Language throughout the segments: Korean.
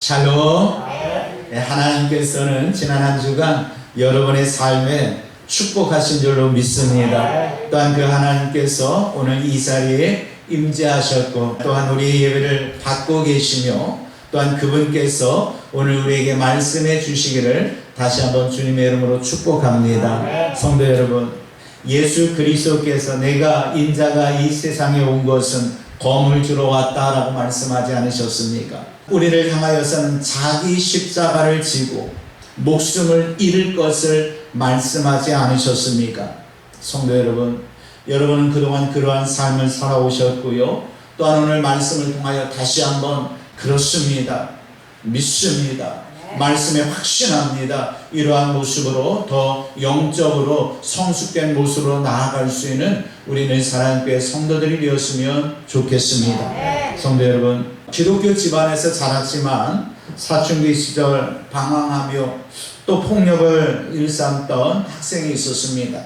샬롬. 하나님께서는 지난 한 주간 여러분의 삶에 축복하신 줄로 믿습니다. 또한 그 하나님께서 오늘 이 자리에 임재하셨고 또한 우리의 예배를 받고 계시며 또한 그분께서 오늘 우리에게 말씀해 주시기를 다시 한번 주님의 이름으로 축복합니다. 성도 여러분, 예수 그리스도께서 내가 인자가 이 세상에 온 것은 검을 주러 왔다라고 말씀하지 않으셨습니까? 우리를 향하여서는 자기 십자가를 지고 목숨을 잃을 것을 말씀하지 않으셨습니까? 성도 여러분, 여러분은 그동안 그러한 삶을 살아오셨고요. 또한 오늘 말씀을 통하여 다시 한번 그렇습니다, 믿습니다, 말씀에 확신합니다, 이러한 모습으로 더 영적으로 성숙된 모습으로 나아갈 수 있는 우리는 사랑교회 성도들이 되었으면 좋겠습니다. 성도 여러분, 기독교 집안에서 자랐지만 사춘기 시절 방황하며 또 폭력을 일삼던 학생이 있었습니다.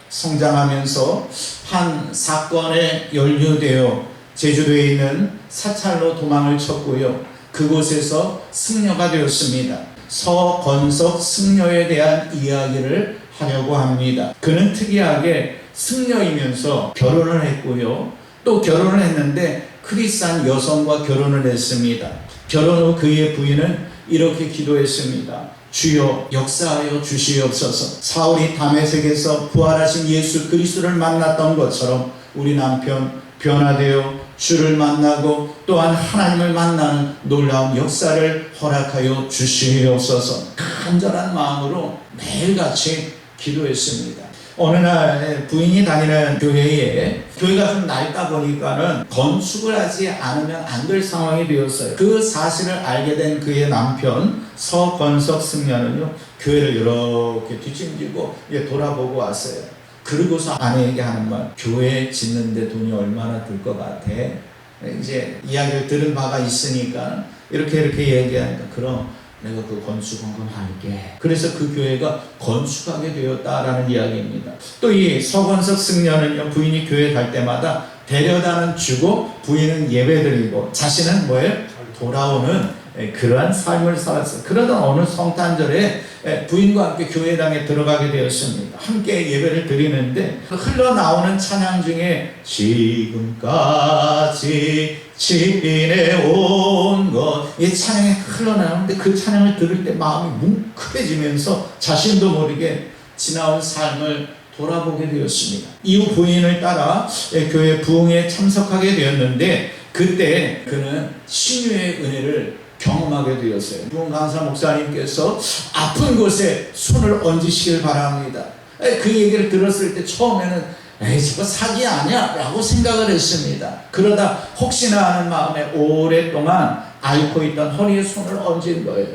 성장하면서 한 사건에 연루되어 제주도에 있는 사찰로 도망을 쳤고요. 그곳에서 승려가 되었습니다. 서건석 승려에 대한 이야기를 하려고 합니다. 그는 특이하게 승려이면서 결혼을 했고요. 또 결혼을 했는데 크리스찬 여성과 결혼을 했습니다. 결혼 후 그의 부인은 이렇게 기도했습니다. 주여 역사하여 주시옵소서. 사울이 다메섹에서 부활하신 예수 그리스도를 만났던 것처럼 우리 남편 변화되어 주를 만나고 또한 하나님을 만나는 놀라운 역사를 허락하여 주시옵소서. 간절한 마음으로 매일같이 기도했습니다. 어느 날 부인이 다니는 교회에 교회가 좀 낡다 보니까는 건축을 하지 않으면 안 될 상황이 되었어요. 그 사실을 알게 된 그의 남편 서건석 승려는요, 교회를 이렇게 뒤짐지고 돌아보고 왔어요. 그러고서 아내에게 하는 말, 교회 짓는데 돈이 얼마나 들 것 같아? 이제 이야기를 들은 바가 있으니까 이렇게 얘기하니까, 그럼 내가 그 건축원금 할게. 그래서 그 교회가 건축하게 되었다라는 이야기입니다. 또 이 서건석 승려는요, 부인이 교회 갈 때마다 데려다는 주고 부인은 예배드리고 자신은 돌아오는 그러한 삶을 살았어요. 그러던 어느 성탄절에 부인과 함께 교회당에 들어가게 되었습니다. 함께 예배를 드리는데 흘러나오는 찬양 중에 지금까지 지내온 것, 이 찬양이 흘러나오는데 그 찬양을 들을 때 마음이 뭉클해지면서 자신도 모르게 지나온 삶을 돌아보게 되었습니다. 이후 부인을 따라 교회 부흥에 참석하게 되었는데 그때 그는 신유의 은혜를 경험하게 되었어요. 부흥 강사 목사님께서 아픈 곳에 손을 얹으시길 바랍니다. 그 얘기를 들었을 때 처음에는 저거 사기 아니야? 라고 생각을 했습니다. 그러다 혹시나 하는 마음에 오랫동안 앓고 있던 허리에 손을 얹은 거예요.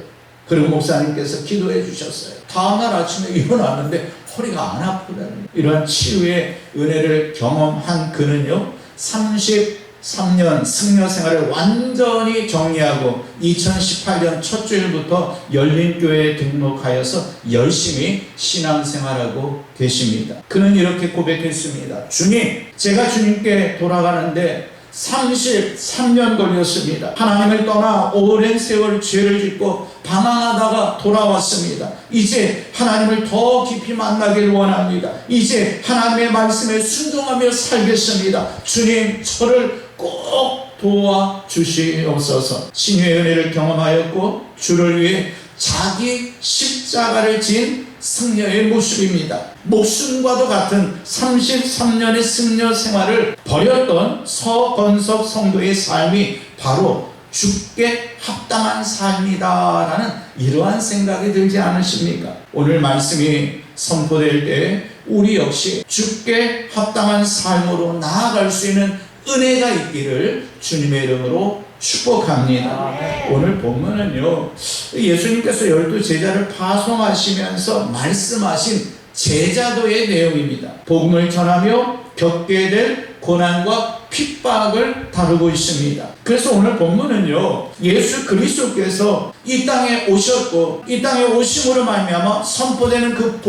그리고 목사님께서 기도해 주셨어요. 다음날 아침에 일어났는데 허리가 안 아프다는, 이러한 치유의 은혜를 경험한 그는요, 33년 승려 생활을 완전히 정리하고 2018년 첫 주일부터 열린교회에 등록하여서 열심히 신앙생활하고 계십니다. 그는 이렇게 고백했습니다. 주님, 제가 주님께 돌아가는데 33년 걸렸습니다. 하나님을 떠나 오랜 세월 죄를 짓고 방황하다가 돌아왔습니다. 이제 하나님을 더 깊이 만나길 원합니다. 이제 하나님의 말씀에 순종하며 살겠습니다. 주님, 저를 꼭 도와주시옵소서. 신유의 은혜를 경험하였고 주를 위해 자기 십자가를 진 승려의 모습입니다. 목숨과도 같은 33년의 승려 생활을 버렸던 서건석 성도의 삶이 바로 죽게 합당한 삶이다라는 이러한 생각이 들지 않으십니까? 오늘 말씀이 선포될 때 우리 역시 죽게 합당한 삶으로 나아갈 수 있는 은혜가 있기를 주님의 이름으로 축복합니다. 오늘 본문은요, 예수님께서 12 제자를 파송하시면서 말씀하신 제자도의 내용입니다. 복음을 전하며 겪게 될 고난과 핍박을 다루고 있습니다. 그래서 오늘 본문은요, 예수 그리스도께서 이 땅에 오셨고 이 땅에 오심으로 말미암아 선포되는 그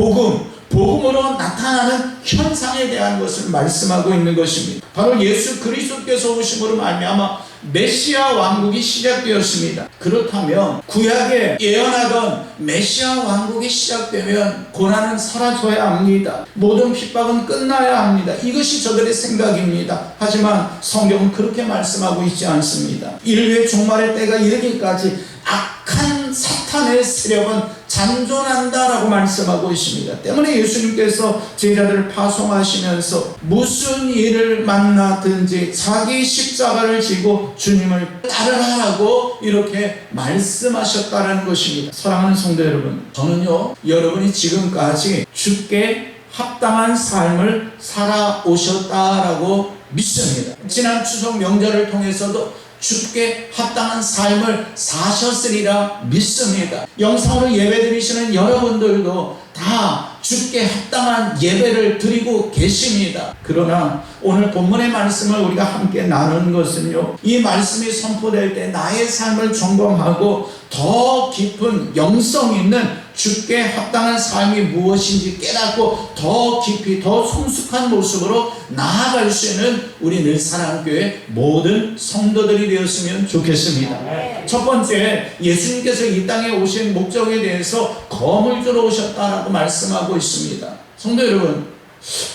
복음으로 나타나는 현상에 대한 것을 말씀하고 있는 것입니다. 바로 예수 그리스도께서 오심으로 말미암아 메시아 왕국이 시작되었습니다. 그렇다면 구약에 예언하던 메시아 왕국이 시작되면 고난은 사라져야 합니다. 모든 핍박은 끝나야 합니다. 이것이 저들의 생각입니다. 하지만 성경은 그렇게 말씀하고 있지 않습니다. 인류의 종말의 때가 이르기까지 악한 사탄의 세력은 잔존한다라고 말씀하고 있습니다. 때문에 예수님께서 제자들을 파송하시면서 무슨 일을 만나든지 자기 십자가를 지고 주님을 따르라고 이렇게 말씀하셨다라는 것입니다. 사랑하는 성도 여러분, 저는요 여러분이 지금까지 주께 합당한 삶을 살아오셨다라고 믿습니다. 지난 추석 명절을 통해서도 주께 합당한 삶을 사셨으리라 믿습니다. 영상으로 예배드리시는 여러분들도 다 주께 합당한 예배를 드리고 계십니다. 그러나 오늘 본문의 말씀을 우리가 함께 나누는 것은요, 이 말씀이 선포될 때 나의 삶을 점검하고 더 깊은 영성 있는 주께 합당한 삶이 무엇인지 깨닫고 더 깊이 더 성숙한 모습으로 나아갈 수 있는 우리 늘사랑교회 모든 성도들이 되었으면 좋겠습니다. 첫 번째, 예수님께서 이 땅에 오신 목적에 대해서 검을 주러 오셨다라고 말씀하고 있습니다. 성도 여러분,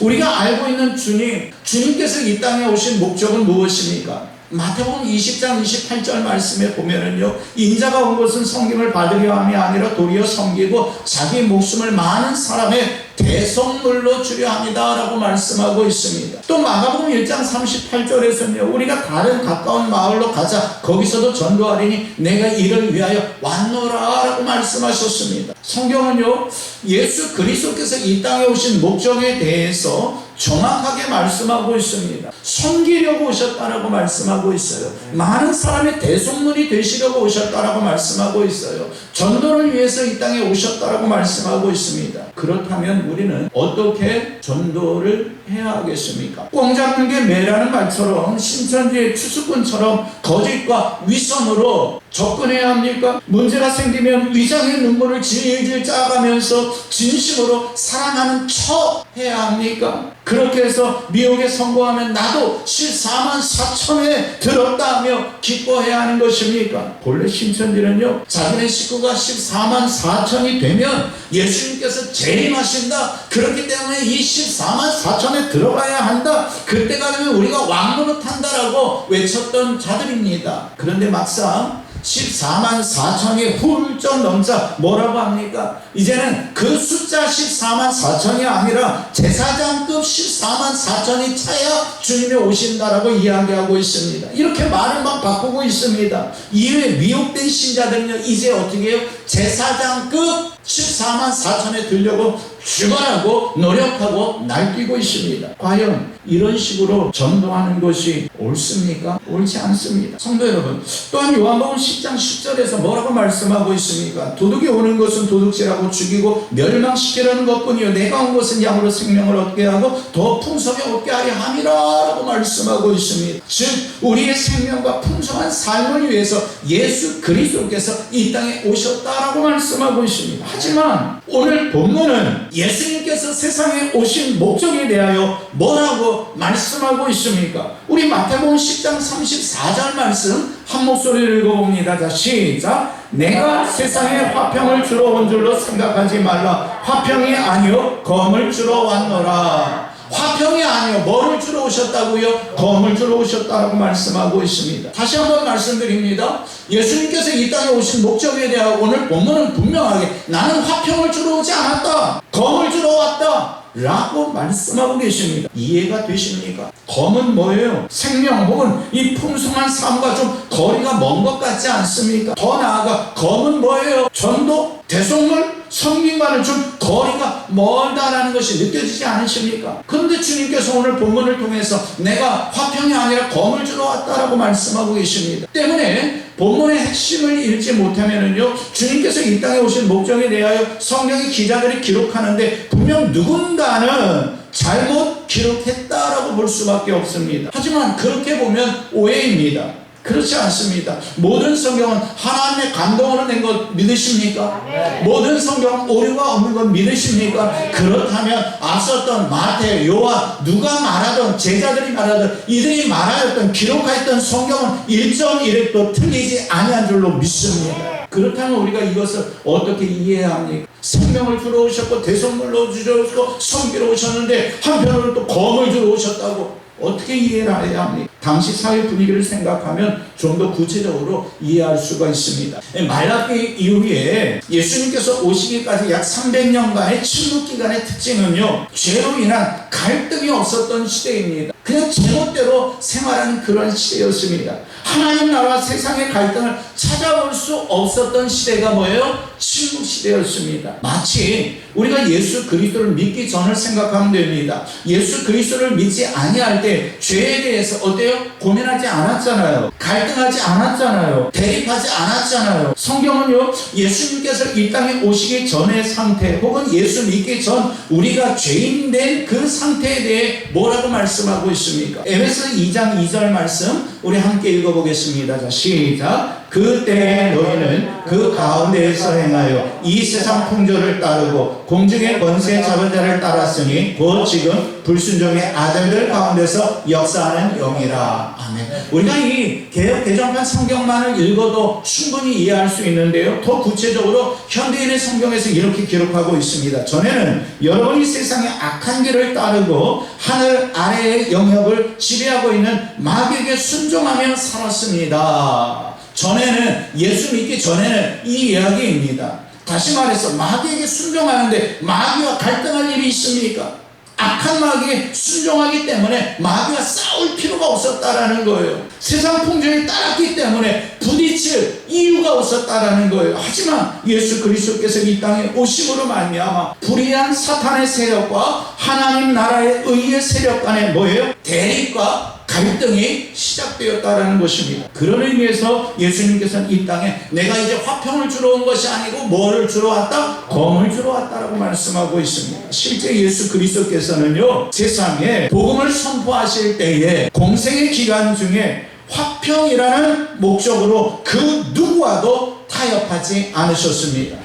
우리가 알고 있는 주님께서 이 땅에 오신 목적은 무엇입니까? 마태복음 20장 28절 말씀에 보면은요, 인자가 온 것은 섬김을 받으려 함이 아니라 도리어 섬기고 자기 목숨을 많은 사람의 대속물로 주려 합니다 라고 말씀하고 있습니다. 또 마가복음 1장 38절에서는요, 우리가 다른 가까운 마을로 가자, 거기서도 전도하리니 내가 이를 위하여 왔노라 라고 말씀하셨습니다. 성경은요, 예수 그리스도께서 이 땅에 오신 목적에 대해서 정확하게 말씀하고 있습니다. 섬기려고 오셨다라고 말씀하고 있어요. 많은 사람의 대속물이 되시려고 오셨다라고 말씀하고 있어요. 전도를 위해서 이 땅에 오셨다라고 말씀하고 있습니다. 그렇다면 우리는 어떻게 전도를 해야 하겠습니까? 꽁 잡는 게 매라는 말처럼 신천지의 추수꾼처럼 거짓과 위선으로 접근해야 합니까? 문제가 생기면 위장의 눈물을 질질 짜가면서 진심으로 사랑하는 척 해야 합니까? 그렇게 해서 미혹에 성공하면 나도 14만 4천에 들었다 하며 기뻐해야 하는 것입니까? 본래 신천지는요, 자기네 식구가 14만 4천이 되면 예수님께서 재림하신다, 그렇기 때문에 이 14만 4천에 들어가야 한다, 그때가 되면 우리가 왕노릇한다라고 외쳤던 자들입니다. 그런데 막상 14만 4천이 훌쩍 넘자 뭐라고 합니까? 이제는 그 숫자 14만 4천이 아니라 제사장급 14만 4천이 차야 주님이 오신다라고 이야기하고 있습니다. 이렇게 말을 막 바꾸고 있습니다. 이후에 미혹된 신자들은요, 이제 어떻게 해요? 제사장급 14만 4천에 들려고 주관하고 노력하고 날뛰고 있습니다. 과연 이런 식으로 전도하는 것이 옳습니까? 옳지 않습니다. 성도 여러분, 또한 요한복음 10장 10절에서 뭐라고 말씀하고 있습니까? 도둑이 오는 것은 도둑질하고 죽이고 멸망시키려는 것뿐이요 내가 온 것은 양으로 생명을 얻게 하고 더 풍성히 얻게 하려 함이라 라고 말씀하고 있습니다. 즉 우리의 생명과 풍성한 삶을 위해서 예수 그리스도께서 이 땅에 오셨다라고 말씀하고 있습니다. 하지만 오늘 본문은 예수님께서 세상에 오신 목적에 대하여 뭐라고 말씀하고 있습니까? 우리 마태복음 10장 34절 말씀 한 목소리를 읽어봅니다. 자, 시작. 내가 세상에 화평을 주러 온 줄로 생각하지 말라. 화평이 아니요 검을 주러 왔노라. 화평이 아니요 뭐를 주러 오셨다고요? 검을 주러 오셨다라고 말씀하고 있습니다. 다시 한번 말씀드립니다. 예수님께서 이 땅에 오신 목적에 대하여 오늘 본문은 분명하게 나는 화평을 주러 오지 않았다, 검을 주러 왔다 라고 말씀하고 계십니다. 이해가 되십니까? 검은 뭐예요? 생명 혹은 이 풍성한 삶과 좀 거리가 먼 것 같지 않습니까? 더 나아가 검은 뭐예요? 전도? 대속물? 섬김과는 좀 거리가 멀다라는 것이 느껴지지 않으십니까? 그런데 주님께서 오늘 본문을 통해서 내가 화평이 아니라 검을 주러 왔다라고 말씀하고 계십니다. 때문에 본문의 핵심을 읽지 못하면은요, 주님께서 이 땅에 오신 목적에 대하여 성경의 기자들이 기록하는데 분명 누군가는 잘못 기록했다라고 볼 수밖에 없습니다. 하지만 그렇게 보면 오해입니다. 그렇지 않습니다. 모든 성경은 하나님의 감동으로 낸 것 믿으십니까? 모든 성경은 오류가 없는 것 믿으십니까? 그렇다면 앞섰던 마태, 요한, 누가 말하던 제자들이 말하던 이들이 말하였던 기록하였던 성경은 1.1획도 틀리지 아니한 줄로 믿습니다. 그렇다면 우리가 이것을 어떻게 이해해야 합니까? 생명을 주러 오셨고 대성물로 주러 오셨고 성기로 오셨는데 한편으로 또 검을 주러 오셨다고 어떻게 이해해야 합니까? 당시 사회 분위기를 생각하면 좀 더 구체적으로 이해할 수가 있습니다. 말라기 이후에 예수님께서 오시기까지 약 300년간의 침묵기간의 특징은요, 죄로 인한 갈등이 없었던 시대입니다. 그냥 제멋대로 생활하는 그런 시대였습니다. 하나님 나라와 세상의 갈등을 찾아볼 수 없었던 시대가 뭐예요? 침묵 시대였습니다. 마치 우리가 예수 그리스도를 믿기 전을 생각하면 됩니다. 예수 그리스도를 믿지 아니할 때 죄에 대해서 어때요? 고민하지 않았잖아요. 갈등하지 않았잖아요. 대립하지 않았잖아요. 성경은요, 예수님께서 이 땅에 오시기 전의 상태 혹은 예수 믿기 전 우리가 죄인된 그 상태에 대해 뭐라고 말씀하고 있습니까? 에베소 2장 2절 말씀 우리 함께 읽어보겠습니다. 자, 시작. 그때 너희는 그 가운데에서 행하여 이 세상 풍조를 따르고 공중의 권세 잡은 자를 따랐으니 곧 지금 불순종의 아들들 가운데서 역사하는 영이라. 아멘. 우리가 이 개역 개정판 성경만을 읽어도 충분히 이해할 수 있는데요, 더 구체적으로 현대인의 성경에서 이렇게 기록하고 있습니다. 전에는 여러분이 세상의 악한 길을 따르고 하늘 아래의 영역을 지배하고 있는 마귀에게 순종하며 살았습니다. 전에는, 예수 믿기 전에는 이 이야기입니다. 다시 말해서 마귀에게 순종하는데 마귀와 갈등할 일이 있습니까? 악한 마귀에 순종하기 때문에 마귀와 싸울 필요가 없었다라는 거예요. 세상 풍조에 따랐기 때문에 부딪힐 이유가 없었다라는 거예요. 하지만 예수 그리스도께서 이 땅에 오심으로 말미암아 불의한 사탄의 세력과 하나님 나라의 의의 세력 간의 뭐예요? 대립과 갈등이 시작되었다라는 것입니다. 그런 의미에서 예수님께서는 이 땅에 내가 이제 화평을 주러 온 것이 아니고 뭐를 주러 왔다? 검을 주러 왔다라고 말씀하고 있습니다. 실제 예수 그리스도께서는요, 세상에 복음을 선포하실 때에 공생의 기간 중에 화평이라는 목적으로 그 누구와도 타협하지 않으셨습니다.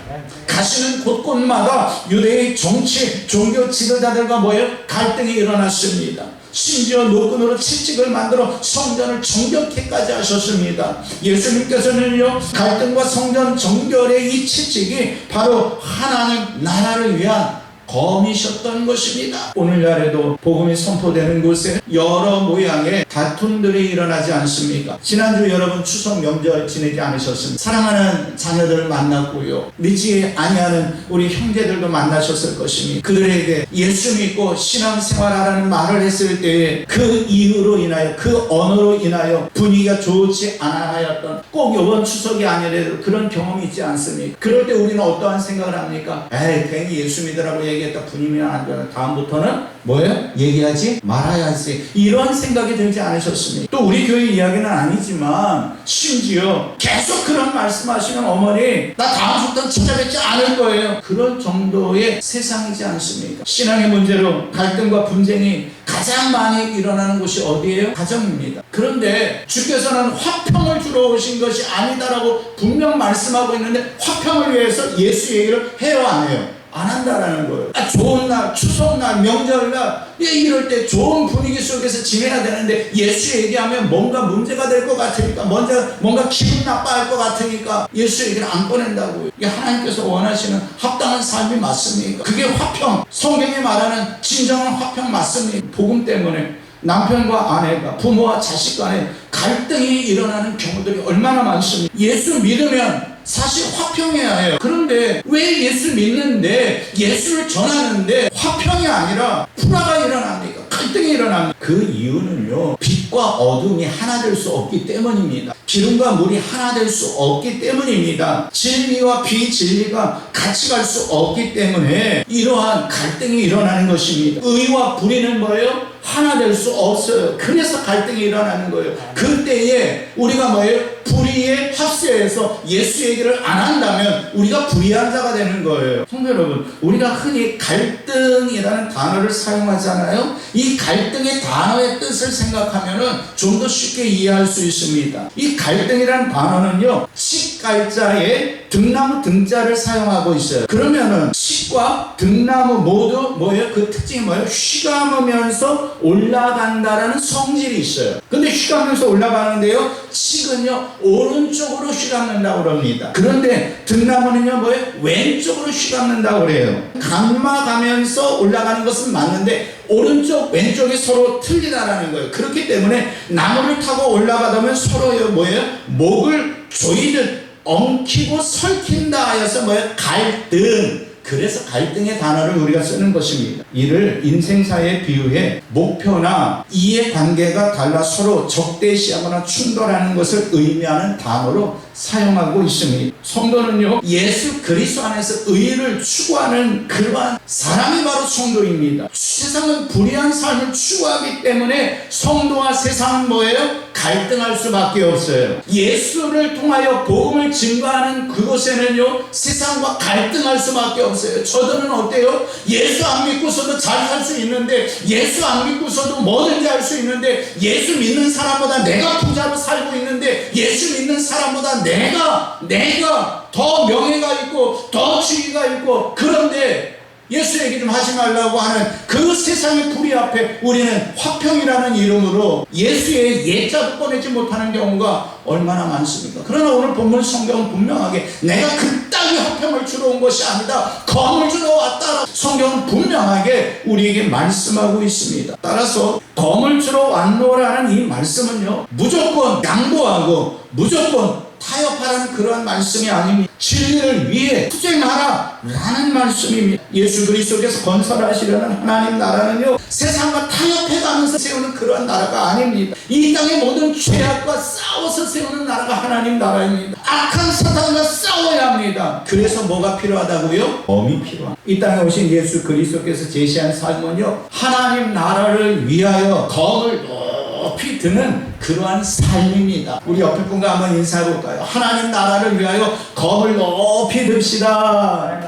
가시는 곳곳마다 유대의 정치, 종교 지도자들과 뭐예요? 갈등이 일어났습니다. 심지어 노끈으로 채찍을 만들어 성전을 정결케까지 하셨습니다. 예수님께서는요, 갈등과 성전 정결의 이 채찍이 바로 하나님 나라를 위한 검이셨던 것입니다. 오늘날에도 복음이 선포되는 곳에 여러 모양의 다툼들이 일어나지 않습니까? 지난주 여러분 추석 명절 지내지 않으셨습니까? 사랑하는 자녀들을 만났고요, 믿지 아니하는 우리 형제들도 만나셨을 것입니다. 그들에게 예수 믿고 신앙생활하라는 말을 했을 때에 그 이유로 인하여, 그 언어로 인하여 분위기가 좋지 않아하였던, 꼭 이번 추석이 아니라도 그런 경험이 있지 않습니까? 그럴 때 우리는 어떠한 생각을 합니까? 에이, 괜히 예수 믿으라고 얘기했다 분위기는 안 되는, 다음부터는 뭐예요? 얘기하지 말아야지, 이런 생각이 들지 않으셨습니까? 또 우리 교회 이야기는 아니지만 심지어 계속 그런 말씀하시면 어머니 나 다음부터는 찾아뵙지 않을 거예요, 그런 정도의 세상이지 않습니까? 신앙의 문제로 갈등과 분쟁이 가장 많이 일어나는 곳이 어디예요? 가정입니다. 그런데 주께서는 화평을 주러 오신 것이 아니다라고 분명 말씀하고 있는데 화평을 위해서 예수 얘기를 해요, 안 해요? 안 한다라는 거예요. 좋은 날, 추석날, 명절날, 이럴 때 좋은 분위기 속에서 지내야 되는데 예수 얘기하면 뭔가 문제가 될 것 같으니까, 뭔가 기분 나빠할 것 같으니까 예수 얘기를 안 꺼낸다고요. 이게 하나님께서 원하시는 합당한 삶이 맞습니까? 그게 화평, 성경이 말하는 진정한 화평 맞습니까? 복음 때문에 남편과 아내가, 부모와 자식 간에 갈등이 일어나는 경우들이 얼마나 많습니까? 예수 믿으면 사실 화평해야 해요. 그런데 왜 예수 믿는데, 예수를 전하는데 화평이 아니라 불화가 일어납니까? 갈등이 일어납니다. 그 이유는요, 빛과 어둠이 하나 될 수 없기 때문입니다. 기름과 물이 하나 될 수 없기 때문입니다. 진리와 비진리가 같이 갈 수 없기 때문에 이러한 갈등이 일어나는 것입니다. 의와 불의는 뭐예요? 하나 될 수 없어요. 그래서 갈등이 일어나는 거예요. 그때에 우리가 뭐예요? 불의에 합세해서 예수 얘기를 안 한다면 우리가 불의한 자가 되는 거예요. 성도 여러분, 우리가 흔히 갈등이라는 단어를 사용하잖아요. 이 갈등의 단어의 뜻을 생각하면은 좀 더 쉽게 이해할 수 있습니다. 이 갈등이라는 단어는요, 식갈자에 등나무 등자를 사용하고 있어요. 그러면은 식과 등나무 모두 뭐예요? 그 특징이 뭐예요? 휘감으면서 올라간다라는 성질이 있어요. 근데 휘감으면서 올라가는데요, 식은요 오른쪽으로 휘감는다고 그럽니다. 그런데 등나무는요 뭐예요? 왼쪽으로 휘감는다고 그래요. 감마가면서 올라가는 것은 맞는데 오른쪽 왼쪽이 서로 틀리다라는 거예요. 그렇기 때문에 나무를 타고 올라가다 보면 서로요 뭐예요? 목을 조이듯 엉키고 설킨다 하여서 뭐예요? 갈등. 그래서 갈등의 단어를 우리가 쓰는 것입니다. 이를 인생사에 비유해 목표나 이해관계가 달라 서로 적대시하거나 충돌하는 것을 의미하는 단어로 사용하고 있습니다. 성도는요 예수 그리스도 안에서 의를 추구하는 그러한 사람이 바로 성도입니다. 세상은 불의한 삶을 추구하기 때문에 성도와 세상은 뭐예요? 갈등할 수밖에 없어요. 예수를 통하여 복음을 증거하는 그곳에는요 세상과 갈등할 수밖에 없어요. 저들은 어때요? 예수 안 믿고서도 잘 살 수 있는데, 예수 안 믿고서도 뭐든지 할 수 있는데, 예수 믿는 사람보다 내가 부자로 살고 있는데, 예수 믿는 사람보다 내가 더 명예가 있고 더 지위가 있고, 그런데 예수 얘기 좀 하지 말라고 하는 그 세상의 불의 앞에 우리는 화평이라는 이름으로 예수의 예자도 꺼내지 못하는 경우가 얼마나 많습니까? 그러나 오늘 본문 성경은 분명하게 내가 그 땅에 화평을 주러 온 것이 아니다, 검을 주러 왔다. 성경은 분명하게 우리에게 말씀하고 있습니다. 따라서 검을 주러 왔노라는 이 말씀은요 무조건 양보하고 무조건 타협하라는 그러한 말씀이 아닙니다. 진리를 위해 투쟁하라 라는 말씀입니다. 예수 그리스도께서 건설하시려는 하나님 나라는요 세상과 타협해가면서 세우는 그러한 나라가 아닙니다. 이 땅의 모든 죄악과 싸워서 세우는 나라가 하나님 나라입니다. 악한 사탄과 싸워야 합니다. 그래서 뭐가 필요하다고요? 검이 필요합니다. 이 땅에 오신 예수 그리스도께서 제시한 삶은요 하나님 나라를 위하여 검을 높이 드는 그러한 삶입니다. 우리 옆에 분과 한번 인사해볼까요? 하나님 나라를 위하여 검을 높이 듭시다.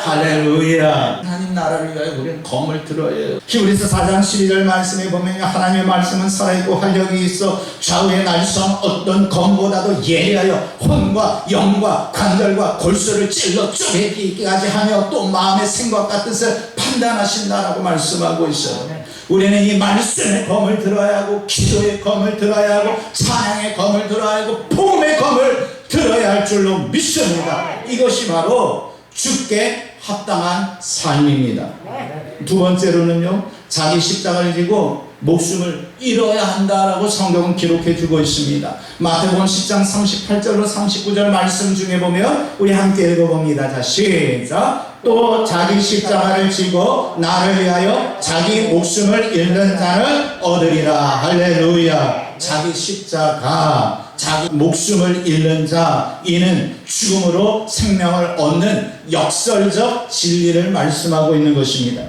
할렐루야. 하나님 나라를 위하여 우리는 검을 들어야 해요. 히브리서 4장 12절 말씀에 보면 하나님의 말씀은 살아있고 활력이 있어 좌우의 날선 어떤 검보다도 예리하여 혼과 영과 관절과 골수를 찔러 쪼개기까지 하며 또 마음의 생각과 뜻을 판단하신다라고 말씀하고 있어요. 우리는 이 말씀의 검을 들어야 하고 기도의 검을 들어야 하고 찬양의 검을 들어야 하고 복음의 검을 들어야 할 줄로 믿습니다. 이것이 바로 주께 합당한 삶입니다. 두 번째로는요 자기 십자가를 지고 목숨을 잃어야 한다라고 성경은 기록해 주고 있습니다. 마태복음 10장 38절로 39절 말씀 중에 보면 우리 함께 읽어봅니다. 자 시작. 또 자기 십자가를 지고 나를 위하여 자기 목숨을 잃는 자는 얻으리라. 할렐루야. 자기 십자가, 자기 목숨을 잃는 자, 이는 죽음으로 생명을 얻는 역설적 진리를 말씀하고 있는 것입니다.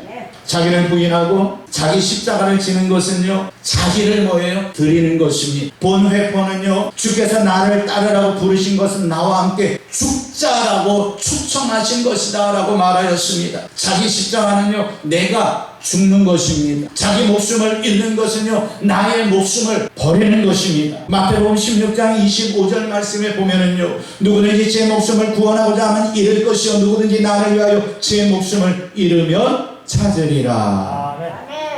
자기를 부인하고 자기 십자가를 지는 것은요 자기를 뭐예요? 드리는 것입니다. 본 회포는요 주께서 나를 따르라고 부르신 것은 나와 함께 죽자라고 초청하신 것이다 라고 말하였습니다. 자기 십자가는요 내가 죽는 것입니다. 자기 목숨을 잃는 것은요 나의 목숨을 버리는 것입니다. 마태복음 16장 25절 말씀에 보면은요 누구든지 제 목숨을 구원하고자 하면 잃을 것이요 누구든지 나를 위하여 제 목숨을 잃으면 찾으리라.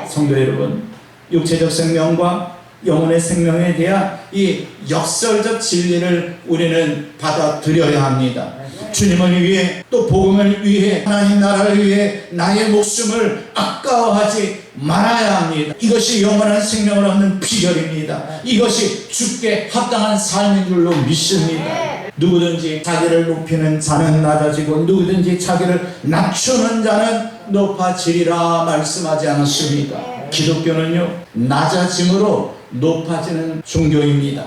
성도 여러분, 육체적 생명과 영혼의 생명에 대한 이 역설적 진리를 우리는 받아들여야 합니다. 주님을 위해 또 복음을 위해 하나님 나라를 위해 나의 목숨을 아까워하지 말아야 합니다. 이것이 영원한 생명을 얻는 비결입니다. 이것이 주께 합당한 삶인 줄로 믿습니다. 누구든지 자기를 높이는 자는 낮아지고 누구든지 자기를 낮추는 자는 높아지리라 말씀하지 않았습니까? 기독교는요 낮아짐으로 높아지는 종교입니다.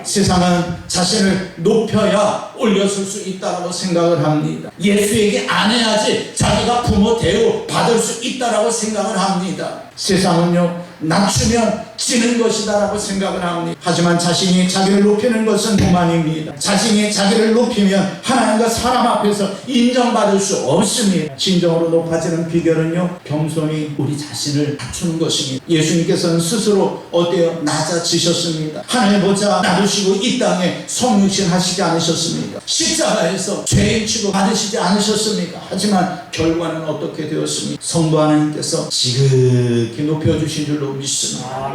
세상은 자신을 높여야 올려설 수 있다고 생각을 합니다. 예수에게 안 해야지 자기가 부모 대우 받을 수 있다고 생각을 합니다. 세상은요 낮추면 지는 것이다라고 생각을 합니다. 하지만 자신이 자기를 높이는 것은 오만입니다. 자신이 자기를 높이면 하나님과 사람 앞에서 인정받을 수 없습니다. 진정으로 높아지는 비결은요, 겸손히 우리 자신을 갖추는 것입니다. 예수님께서는 스스로 어때요? 낮아지셨습니다. 하늘 보좌 놔두시고 이 땅에 성육신 하시지 않으셨습니까? 십자가에서 죄인 취급 받으시지 않으셨습니까? 하지만 결과는 어떻게 되었습니까? 성부 하나님께서 지극히 높여주신 줄로 믿습니다.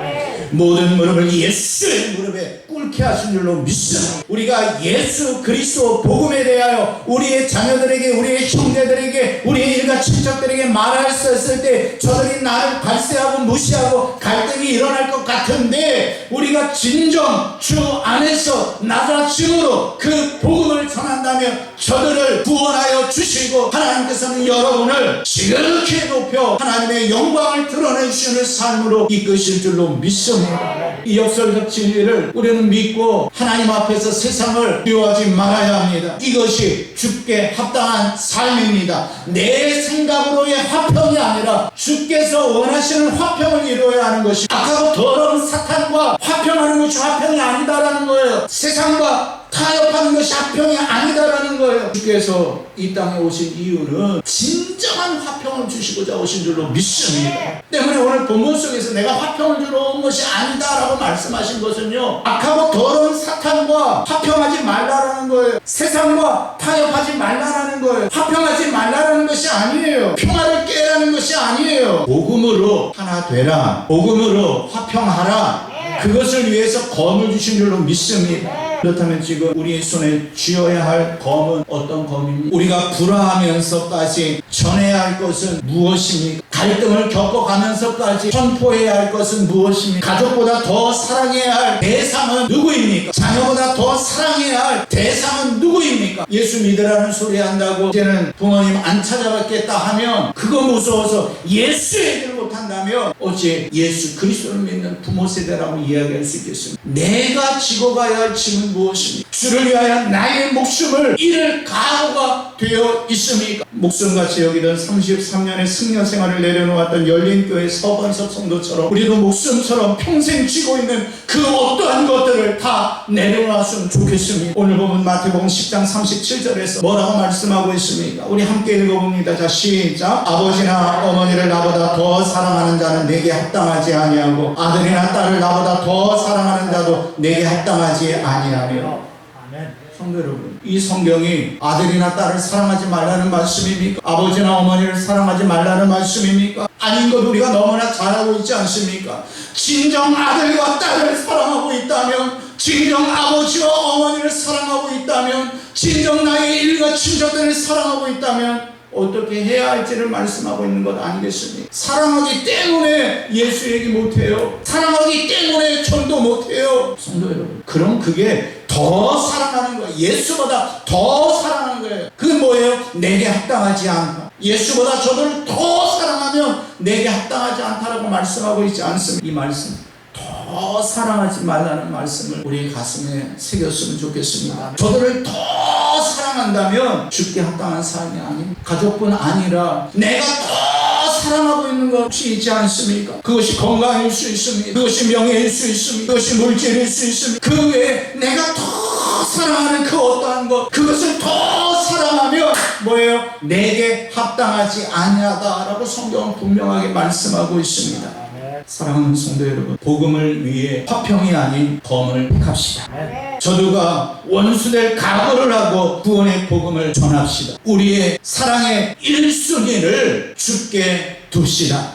모든 무릎을 예수의 무릎에 꿇게 하신 줄로 믿습니다. 우리가 예수 그리스도 복음에 대하여 우리의 자녀들에게, 우리의 형제들에게, 우리의 일가 친척들에게 말할 수 있을 때 저들이 나를 발세하고 무시하고 갈등이 일어날 것 같은데, 우리가 진정 주 안에서 낮아짐으로 그 복음을 전한다면 저들을 구원하여 주시고 하나님께서는 여러분을 지극히 높여 하나님의 영광을 드러내주시는 삶으로 이끄실 줄로 믿습니다. 이 역설적 진리를 우리는 믿고 하나님 앞에서 세상을 두려워하지 말아야 합니다. 이것이 주께 합당한 삶입니다. 내 생각으로의 화평이 아니라 주께서 원하시는 화평을 이루어야 하는 것이, 악하고 더러운 사탄과 화평하는 것이 화평이 아니다라는 거예요. 세상과 타협하는 것이 화평이 아니다라는 거예요. 주께서 이 땅에 오신 이유는 진정한 화평을 주시고자 오신 줄로 믿습니다. 때문에 오늘 본문 속에서 내가 화평을 주러 온 것이 아니다라고 말씀하신 것은요, 악하고 더러운 사탄과 화평하지 말라라는 거예요. 세상과 타협하지 말라라는 거예요. 화평하지 말라라는 것이 아니에요. 평화를 깨라는 것이 아니에요. 복음으로 하나 되라, 복음으로 화평하라, 그것을 위해서 검을 주신 줄로 믿습니다. 그렇다면 지금 우리의 손에 쥐어야 할 검은 어떤 검입니까? 우리가 불화하면서까지 전해야 할 것은 무엇입니까? 갈등을 겪어가면서까지 선포해야 할 것은 무엇입니까? 가족보다 더 사랑해야 할 대상은 누구입니까? 자녀보다 더 사랑해야 할 대상은 누구입니까? 예수 믿으라는 소리 한다고 이제는 부모님 안 찾아뵙겠다 하면 그거 무서워서 예수 얘기를 못한다면 어찌 예수 그리스도를 믿는 부모 세대라고 이야기할 수 있겠습니까? 내가 지고 가야 할 짐은 무엇입니까? 주를 위하여 나의 목숨을 잃을 각오가 되어 있습니까? 목숨같이 여기던 33년의 승려 생활을 내려놓았던 열린교회 서반석 성도처럼 우리도 목숨처럼 평생 쥐고 있는 그 어떠한 것들을 다 내려놨으면 좋겠습니다. 오늘 보면 마태복음 10장 37절에서 뭐라고 말씀하고 있습니까? 우리 함께 읽어봅니다. 자, 시작. 아버지나 어머니를 나보다 더 사랑하는 자는 내게 합당하지 아니하고 아들이나 딸을 나보다 더 사랑하는 자도 내게 합당하지 아니하며. 성도 여러분, 이 성경이 아들이나 딸을 사랑하지 말라는 말씀입니까? 아버지나 어머니를 사랑하지 말라는 말씀입니까? 아닌 것 우리가 너무나 잘 알고 있지 않습니까? 진정 아들과 딸을 사랑하고 있다면, 진정 아버지와 어머니를 사랑하고 있다면, 진정 나의 일가 친척들을 사랑하고 있다면 어떻게 해야 할지를 말씀하고 있는 것 아니겠습니까? 사랑하기 때문에 예수 얘기 못해요. 사랑하기 때문에 전도 못해요. 성도 여러분, 그럼 그게 더 사랑하는 거예요. 예수보다 더 사랑하는 거예요. 그게 뭐예요? 내게 합당하지 않다. 예수보다 저들을 더 사랑하면 내게 합당하지 않다라고 말씀하고 있지 않습니까? 이 말씀, 더 사랑하지 말라는 말씀을 우리 가슴에 새겼으면 좋겠습니다. 저들을 더 사랑한다면 주께 합당한 삶이 아닙니다. 가족뿐 아니라 내가 더 사랑하고 있는 것이 있지 않습니까? 그것이 건강일 수 있습니다. 그것이 명예일 수 있습니다. 그것이 물질일 수 있습니다. 그 외에 내가 더 사랑하는 그 어떠한 것, 그것을 더 사랑하면 뭐예요? 내게 합당하지 아니하다라고 성경은 분명하게 말씀하고 있습니다. 사랑하는 성도 여러분, 복음을 위해 화평이 아닌 검을 택합시다. 저도가 원수될 각오를 하고 구원의 복음을 전합시다. 우리의 사랑의 1순위를 주께 둡시다.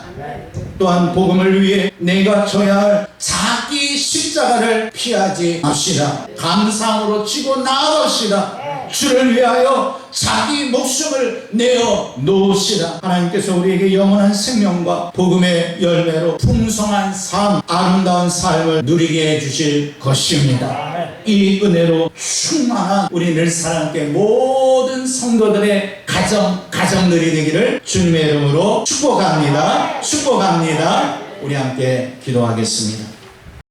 또한 복음을 위해 내가 져야 할 자기 십자가를 피하지 맙시다. 감상으로 치고 나아갑시다. 주를 위하여 자기 목숨을 내어 놓으시라. 하나님께서 우리에게 영원한 생명과 복음의 열매로 풍성한 삶, 아름다운 삶을 누리게 해주실 것입니다. 이 은혜로 충만한 우리 늘 사랑께 모든 성도들의 가정들이 되기를 주님의 이름으로 축복합니다. 축복합니다. 우리 함께 기도하겠습니다.